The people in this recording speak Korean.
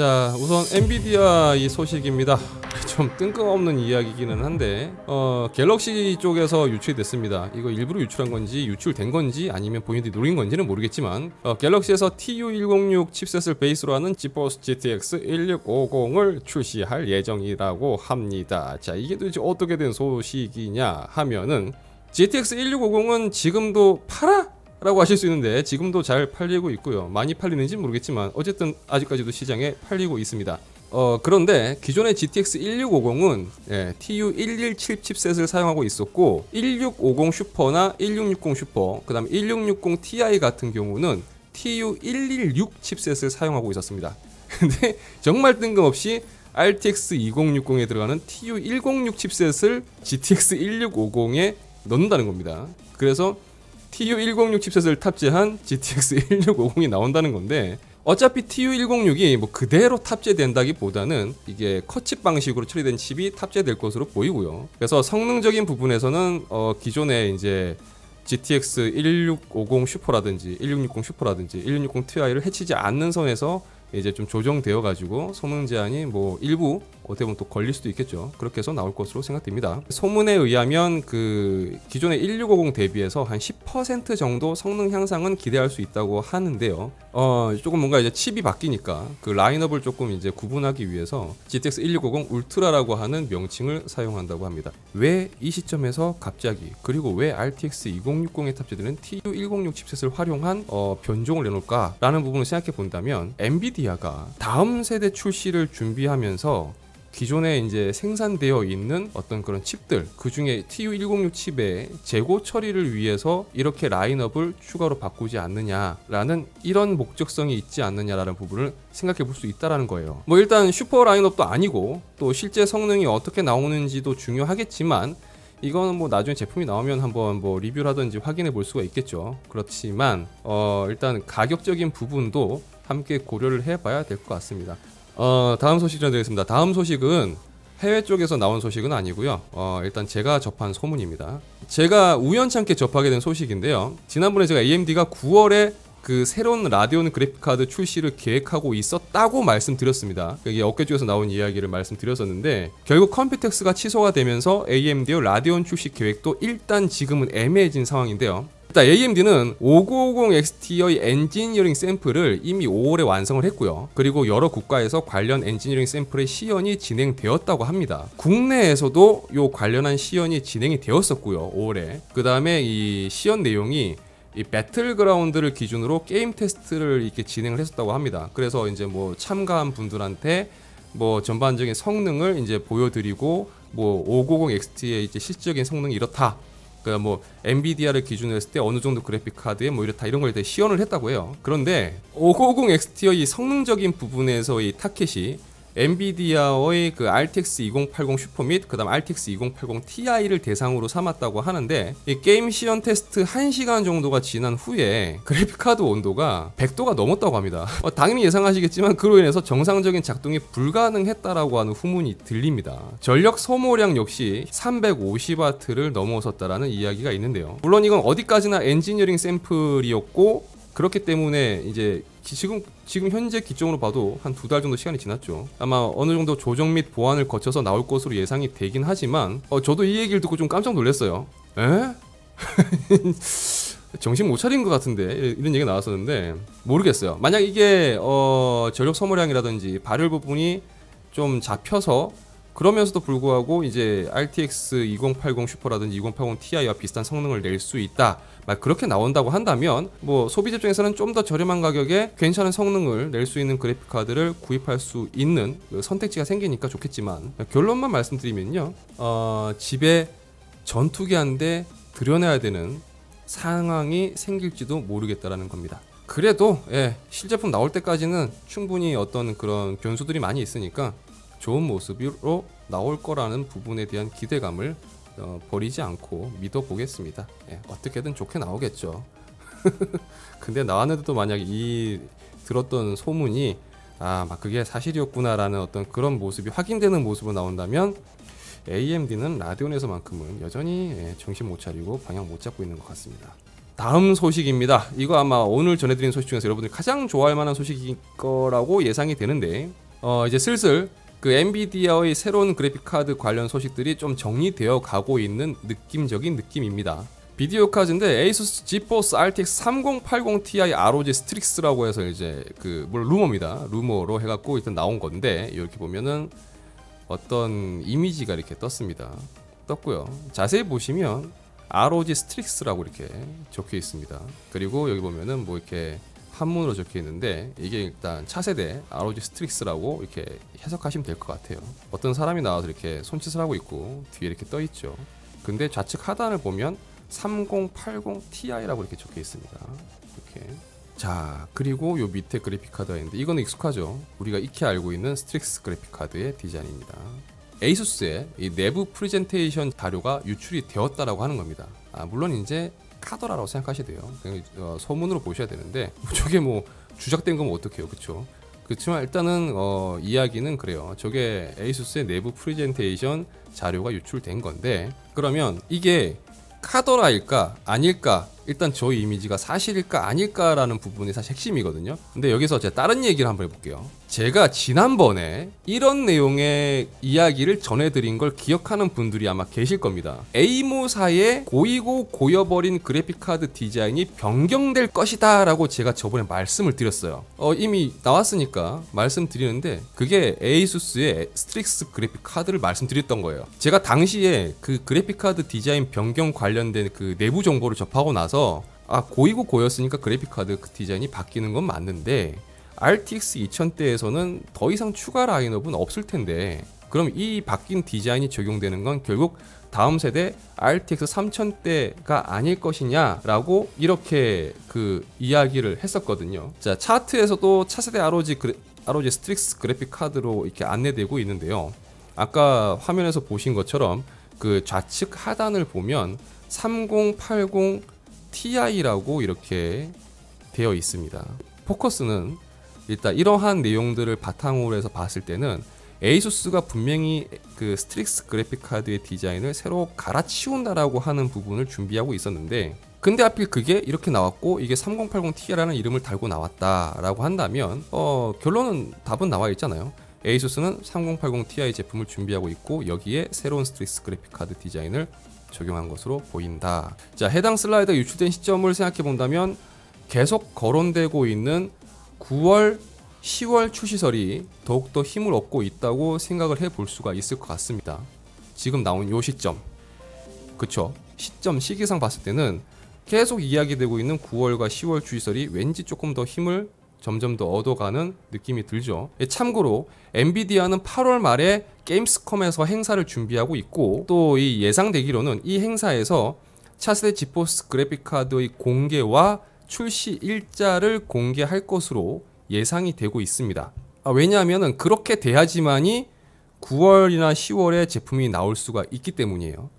자, 우선 엔비디아 이 소식입니다. 좀 뜬금없는 이야기기는 한데 갤럭시 쪽에서 유출이 됐습니다. 이거 일부러 유출한 건지 유출된 건지 아니면 본인들이 노린 건지는 모르겠지만 갤럭시에서 TU106 칩셋을 베이스로 하는 지포스 GTX 1650을 출시할 예정이라고 합니다. 자, 이게 도대체 어떻게 된 소식이냐 하면은 GTX 1650은 지금도 팔아? 라고 하실 수 있는데 지금도 잘 팔리고 있고요. 많이 팔리는지 모르겠지만 어쨌든 아직까지도 시장에 팔리고 있습니다. 그런데 기존의 GTX 1650은 TU117 칩셋을 사용하고 있었고 1650 슈퍼나 1660 슈퍼, 그 다음 1660 Ti 같은 경우는 TU116 칩셋을 사용하고 있었습니다. 근데 정말 뜬금없이 RTX 2060에 들어가는 TU106 칩셋을 GTX 1650에 넣는다는 겁니다. 그래서 TU106 칩셋을 탑재한 GTX 1650이 나온다는 건데, 어차피 TU106이 뭐 그대로 탑재된다기보다는 이게 컷칩 방식으로 처리된 칩이 탑재될 것으로 보이고요. 그래서 성능적인 부분에서는 기존에 이제 GTX 1650 슈퍼라든지 1660 슈퍼라든지 1660 Ti를 해치지 않는 선에서 이제 좀 조정되어 가지고 성능 제한이 뭐 일부 어떻게 보면 또 걸릴 수도 있겠죠. 그렇게 해서 나올 것으로 생각됩니다. 소문에 의하면 그 기존의 1650 대비해서 한 10% 정도 성능 향상은 기대할 수 있다고 하는데요. 조금 뭔가 이제 칩이 바뀌니까 그 라인업을 조금 이제 구분하기 위해서 GTX 1650 울트라라고 하는 명칭을 사용한다고 합니다. 왜 이 시점에서 갑자기, 그리고 왜 RTX 2060에 탑재되는 TU106 칩셋을 활용한 변종을 내놓을까라는 부분을 생각해 본다면, 엔비디아가 다음 세대 출시를 준비하면서 기존에 이제 생산되어 있는 어떤 그런 칩들, 그 중에 TU106 칩의 재고 처리를 위해서 이렇게 라인업을 추가로 바꾸지 않느냐라는 이런 목적성이 있지 않느냐라는 부분을 생각해 볼 수 있다라는 거예요. 뭐 일단 슈퍼 라인업도 아니고 또 실제 성능이 어떻게 나오는지도 중요하겠지만, 이거는 뭐 나중에 제품이 나오면 한번 뭐 리뷰를 하든지 확인해 볼 수가 있겠죠. 그렇지만 일단 가격적인 부분도 함께 고려를 해봐야 될 것 같습니다. 다음 소식 전해드리겠습니다. 다음 소식은 해외 쪽에서 나온 소식은 아니고요. 일단 제가 접한 소문입니다. 제가 우연찮게 접하게 된 소식인데요. 지난번에 제가 AMD가 9월에 그 새로운 라데온 그래픽카드 출시를 계획하고 있었다고 말씀드렸습니다. 이게 업계 쪽에서 나온 이야기를 말씀드렸었는데, 결국 컴퓨텍스가 취소가 되면서 AMD의 라데온 출시 계획도 일단 지금은 애매해진 상황인데요. 일단 AMD는 5950XT의 엔지니어링 샘플을 이미 5월에 완성을 했고요. 그리고 여러 국가에서 관련 엔지니어링 샘플의 시연이 진행되었다고 합니다. 국내에서도 요 관련한 시연이 진행이 되었었고요, 5월에. 그 다음에 이 시연 내용이 이 배틀그라운드를 기준으로 게임 테스트를 이렇게 진행을 했었다고 합니다. 그래서 이제 뭐 참가한 분들한테 뭐 전반적인 성능을 이제 보여드리고, 뭐 590XT의 이제 실질적인 성능이 이렇다, 그러니까 뭐 엔비디아를 기준으로 했을 때 어느 정도 그래픽 카드에 뭐 이렇다, 이런 걸 시연을 했다고 해요. 그런데 590XT의 이 성능적인 부분에서의 타켓이 엔비디아의 그 RTX 2080 슈퍼 및 그다음 RTX 2080 Ti를 대상으로 삼았다고 하는데, 이 게임 시연 테스트 1시간 정도가 지난 후에 그래픽카드 온도가 100도가 넘었다고 합니다. 당연히 예상하시겠지만 그로 인해서 정상적인 작동이 불가능했다라고 하는 후문이 들립니다. 전력 소모량 역시 350W를 넘어섰다라는 이야기가 있는데요. 물론 이건 어디까지나 엔지니어링 샘플이었고, 그렇기 때문에 이제 지금 현재 기점으로 봐도 한 2달 정도 시간이 지났죠. 아마 어느 정도 조정 및 보완을 거쳐서 나올 것으로 예상이 되긴 하지만 저도 이 얘기를 듣고 좀 깜짝 놀랐어요. 에? 정신 못 차린 것 같은데, 이런 얘기가 나왔었는데 모르겠어요. 만약 이게 전력 소모량이라든지 발열 부분이 좀 잡혀서, 그러면서도 불구하고 이제 RTX 2080 슈퍼라든지 2080 Ti와 비슷한 성능을 낼 수 있다, 막 그렇게 나온다고 한다면 뭐 소비자 입장에서는 좀 더 저렴한 가격에 괜찮은 성능을 낼 수 있는 그래픽 카드를 구입할 수 있는 그 선택지가 생기니까 좋겠지만, 결론만 말씀드리면요, 집에 전투기 한 대 들여놔야 되는 상황이 생길지도 모르겠다라는 겁니다. 그래도 실제품 나올 때까지는 충분히 어떤 그런 변수들이 많이 있으니까 좋은 모습으로 나올 거라는 부분에 대한 기대감을 버리지 않고 믿어보겠습니다. 어떻게든 좋게 나오겠죠. 근데 나왔는데도 만약 이 들었던 소문이 막 그게 사실이었구나라는 어떤 그런 모습이 확인되는 모습으로 나온다면, AMD는 라데온에서만큼은 여전히 정신 못 차리고 방향 못 잡고 있는 것 같습니다. 다음 소식입니다. 이거 아마 오늘 전해드린 소식 중에서 여러분들이 가장 좋아할 만한 소식일 거라고 예상이 되는데, 이제 슬슬 그 엔비디아의 새로운 그래픽 카드 관련 소식들이 좀 정리되어 가고 있는 느낌적인 느낌입니다. 비디오 카드인데 ASUS GeForce RTX 3080 Ti ROG 스트릭스라고 해서 이제 그 물론 루머입니다. 루머로 해갖고 일단 나온 건데 이렇게 보면은 어떤 이미지가 이렇게 떴고요. 자세히 보시면 ROG 스트릭스라고 이렇게 적혀 있습니다. 그리고 여기 보면은 뭐 이렇게 한문으로 적혀 있는데 이게 일단 차세대 ROG 스트릭스라고 이렇게 해석하시면 될 것 같아요. 어떤 사람이 나와서 이렇게 손짓을 하고 있고 뒤에 이렇게 떠 있죠. 근데 좌측 하단을 보면 3080 Ti라고 이렇게 적혀 있습니다. 이렇게. 자, 그리고 요 밑에 그래픽 카드가 있는데 이거는 익숙하죠. 우리가 익히 알고 있는 스트릭스 그래픽 카드의 디자인입니다. 에이수스의 이 내부 프레젠테이션 자료가 유출이 되었다라고 하는 겁니다. 물론 이제 카더라라고 생각하셔야 돼요. 그냥 소문으로 보셔야 되는데 저게 뭐 주작된 거면 어떡해요, 그렇죠? 그렇지만 일단은 이야기는 그래요. 저게 에이수스의 내부 프레젠테이션 자료가 유출된 건데 그러면 이게 카더라일까 아닐까, 일단 저 이미지가 사실일까 아닐까라는 부분이 사실 핵심이거든요. 근데 여기서 제가 다른 얘기를 한번 해볼게요. 제가 지난번에 이런 내용의 이야기를 전해드린 걸 기억하는 분들이 아마 계실 겁니다. 에이모사의 고이고 고여버린 그래픽카드 디자인이 변경될 것이다 라고 제가 저번에 말씀을 드렸어요. 이미 나왔으니까 말씀드리는데 그게 에이수스의 스트릭스 그래픽카드를 말씀드렸던 거예요. 제가 당시에 그 그래픽카드 디자인 변경 관련된 그 내부 정보를 접하고 나서 고이고 고였으니까 그래픽카드 디자인이 바뀌는 건 맞는데 RTX 2000대에서는 더 이상 추가 라인업은 없을 텐데 그럼 이 바뀐 디자인이 적용되는 건 결국 다음 세대 RTX 3000대가 아닐 것이냐라고 이렇게 그 이야기를 했었거든요. 자, 차트에서도 차세대 ROG 스트릭스 그래픽 카드로 이렇게 안내되고 있는데요. 아까 화면에서 보신 것처럼 그 좌측 하단을 보면 3080 Ti라고 이렇게 되어 있습니다. 포커스는 일단 이러한 내용들을 바탕으로 해서 봤을 때는 에이수스가 분명히 그 스트릭스 그래픽 카드의 디자인을 새로 갈아치운다라고 하는 부분을 준비하고 있었는데 근데 하필 그게 이렇게 나왔고 이게 3080 Ti라는 이름을 달고 나왔다라고 한다면 결론은 답은 나와 있잖아요. 에이수스는 3080 Ti 제품을 준비하고 있고 여기에 새로운 스트릭스 그래픽 카드 디자인을 적용한 것으로 보인다. 자, 해당 슬라이드가 유출된 시점을 생각해 본다면 계속 거론되고 있는 9월, 10월 출시설이 더욱더 힘을 얻고 있다고 생각을 해볼 수가 있을 것 같습니다. 지금 나온 요 시점, 그쵸? 시기상 봤을 때는 계속 이야기되고 있는 9월과 10월 출시설이 왠지 조금 더 힘을 점점 더 얻어가는 느낌이 들죠. 참고로 엔비디아는 8월 말에 게임스컴에서 행사를 준비하고 있고 또 이 예상되기로는 이 행사에서 차세대 지포스 그래픽카드의 공개와 출시 일자를 공개할 것으로 예상이 되고 있습니다. 왜냐하면 그렇게 돼야지만이 9월이나 10월에 제품이 나올 수가 있기 때문이에요.